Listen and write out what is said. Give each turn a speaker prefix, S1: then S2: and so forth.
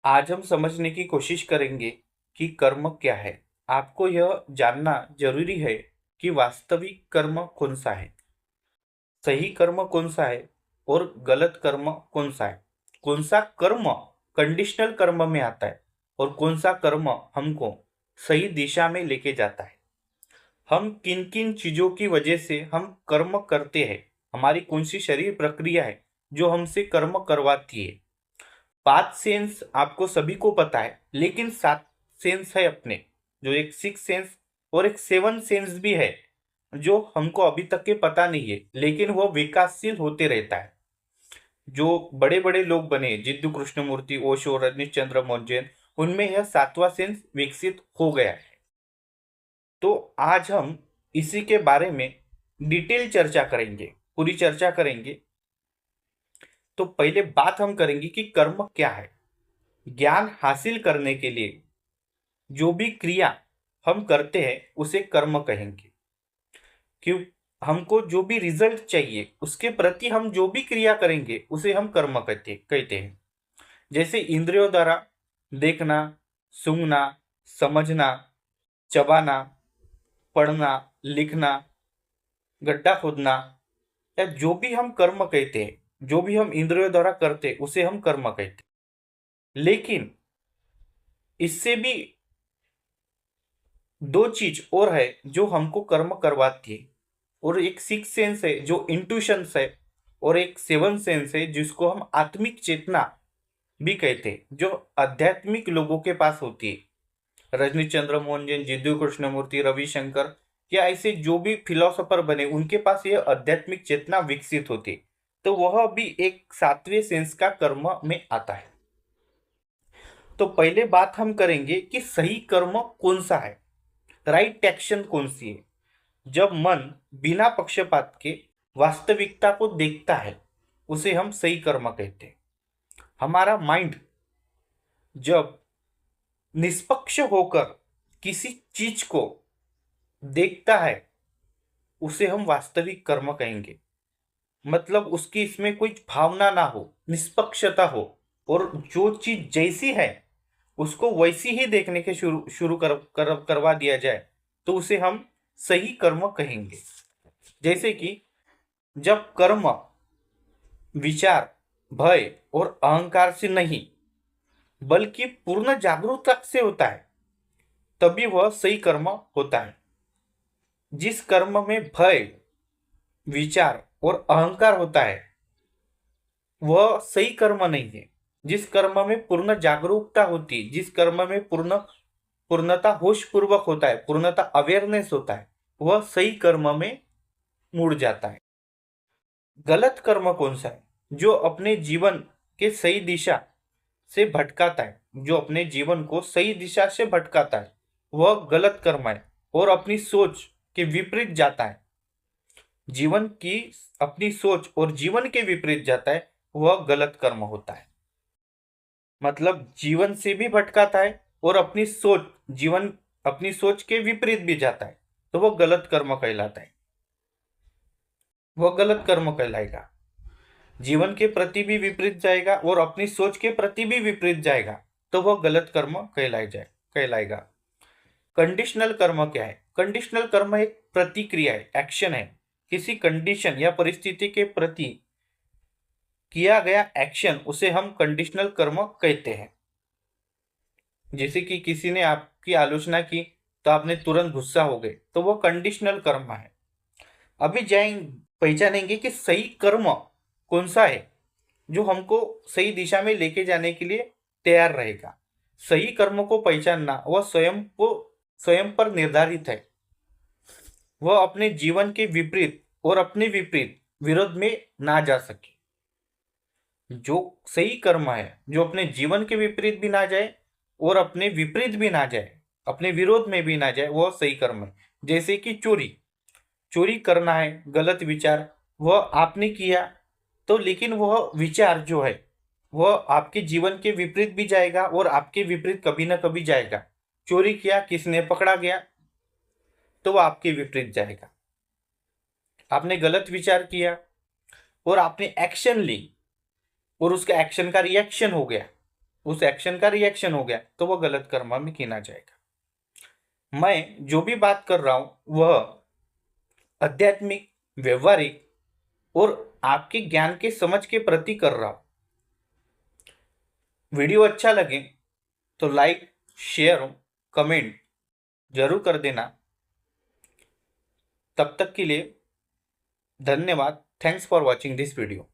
S1: आज हम समझने की कोशिश करेंगे कि कर्म क्या है। आपको यह जानना जरूरी है कि वास्तविक कर्म कौन सा है, सही कर्म कौन सा है और गलत कर्म कौन सा है। कौन सा कर्म कंडीशनल कर्म में आता है और कौन सा कर्म हमको सही दिशा में लेके जाता है। हम किन किन चीजों की वजह से हम कर्म करते हैं, हमारी कौन सी शरीर प्रक्रिया है जो हमसे कर्म करवाती है। 5 सेंस आपको सभी को पता है, लेकिन 7 सेंस है अपने, जो एक 6 सेंस और एक 7 सेंस भी है जो हमको अभी तक के पता नहीं है, लेकिन वो विकासशील होते रहता है। जो बड़े बड़े लोग बने, जिद्दू कृष्णमूर्ति, ओशो, रजनीश चंद्र मोहन, उनमें यह 7वां सेंस विकसित हो गया है। तो आज हम इसी के बारे में डिटेल चर्चा करेंगे, पूरी चर्चा करेंगे। तो पहले बात हम करेंगे कि कर्म क्या है। ज्ञान हासिल करने के लिए जो भी क्रिया हम करते हैं उसे कर्म कहेंगे। क्यों? हमको जो भी रिजल्ट चाहिए उसके प्रति हम जो भी क्रिया करेंगे उसे हम कर्म कहते हैं। जैसे इंद्रियों द्वारा देखना, सूंघना, समझना, चबाना, पढ़ना, लिखना, गड्ढा खोदना, या जो भी हम कर्म कहते हैं, जो भी हम इंद्रियों द्वारा करते हैं उसे हम कर्म कहते हैं। लेकिन इससे भी दो चीज और है जो हमको कर्म करवाती है, और एक 6 सेंस है जो इंट्यूशंस है, और एक 7 सेंस है जिसको हम आत्मिक चेतना भी कहते हैं, जो आध्यात्मिक लोगों के पास होती है। रजनीश चंद्र मोहन जैन, जिद्दू कृष्णमूर्ति, रविशंकर, या ऐसे जो भी फिलोसोफर बने उनके पास यह आध्यात्मिक चेतना विकसित होती है। तो वह भी एक 7वें सेंस का कर्म में आता है। तो पहले बात हम करेंगे कि सही कर्म कौन सा है, राइट एक्शन कौन सी है। जब मन बिना पक्षपात के वास्तविकता को देखता है उसे हम सही कर्म कहते हैं। हमारा माइंड जब निष्पक्ष होकर किसी चीज को देखता है उसे हम वास्तविक कर्म कहेंगे। मतलब उसकी इसमें कोई भावना ना हो, निष्पक्षता हो, और जो चीज जैसी है उसको वैसी ही देखने के शुरू शुरू करवा दिया जाए तो उसे हम सही कर्म कहेंगे। जैसे कि जब कर्म विचार, भय और अहंकार से नहीं बल्कि पूर्ण जागरूकता से होता है तभी वह सही कर्म होता है। जिस कर्म में भय, विचार और अहंकार होता है वह सही कर्म नहीं है। जिस कर्म में पूर्ण जागरूकता होती है, जिस कर्म में पूर्णता होश पूर्वक होता है, पूर्णता अवेयरनेस होता है, वह सही कर्म में मुड़ जाता है। गलत कर्म कौन सा है? जो अपने जीवन के सही दिशा से भटकाता है, जो अपने जीवन को सही दिशा से भटकाता है वह गलत कर्म है और अपनी सोच के विपरीत जाता है। जीवन की अपनी सोच और जीवन के विपरीत जाता है वह गलत कर्म होता है। मतलब जीवन से भी भटकाता है और अपनी सोच के विपरीत भी जाता है तो वह गलत कर्म कहलाता है, वह गलत कर्म कहलाएगा। जीवन के प्रति भी विपरीत जाएगा और अपनी सोच के प्रति भी विपरीत जाएगा तो वह गलत कर्म कहलाएगा। कंडीशनल कर्म क्या है? कंडीशनल कर्म एक प्रतिक्रिया है, एक्शन है। किसी कंडीशन या परिस्थिति के प्रति किया गया एक्शन उसे हम कंडीशनल कर्म कहते हैं। जैसे कि किसी ने आपकी आलोचना की तो आपने तुरंत गुस्सा हो गए तो वह कंडीशनल कर्म है। अभी पहचानेंगे कि सही कर्म कौन सा है जो हमको सही दिशा में लेके जाने के लिए तैयार रहेगा। सही कर्म को पहचानना वह स्वयं पर निर्धारित है। वह अपने जीवन के विपरीत और अपने विपरीत विरोध में ना जा सके। जो सही कर्म है जो अपने जीवन के विपरीत भी ना जाए और अपने विपरीत भी ना जाए, अपने विरोध में भी ना जाए, वह सही कर्म है। जैसे कि चोरी, चोरी करना है, गलत विचार, वह आपने किया तो लेकिन वह विचार जो है वह आपके जीवन के विपरीत भी जाएगा और आपके विपरीत कभी ना कभी जाएगा। चोरी किया, किसने पकड़ा गया तो वह आपके विपरीत जाएगा। आपने गलत विचार किया और आपने एक्शन ली और उसका एक्शन का रिएक्शन हो गया उस एक्शन का रिएक्शन हो गया तो वह गलत कर्म में गिना जाएगा। मैं जो भी बात कर रहा हूं वह आध्यात्मिक, व्यवहारिक और आपके ज्ञान के समझ के प्रति कर रहा हूं। वीडियो अच्छा लगे तो लाइक, शेयर, कमेंट जरूर कर देना। तब तक के लिए धन्यवाद। Thanks for watching this video.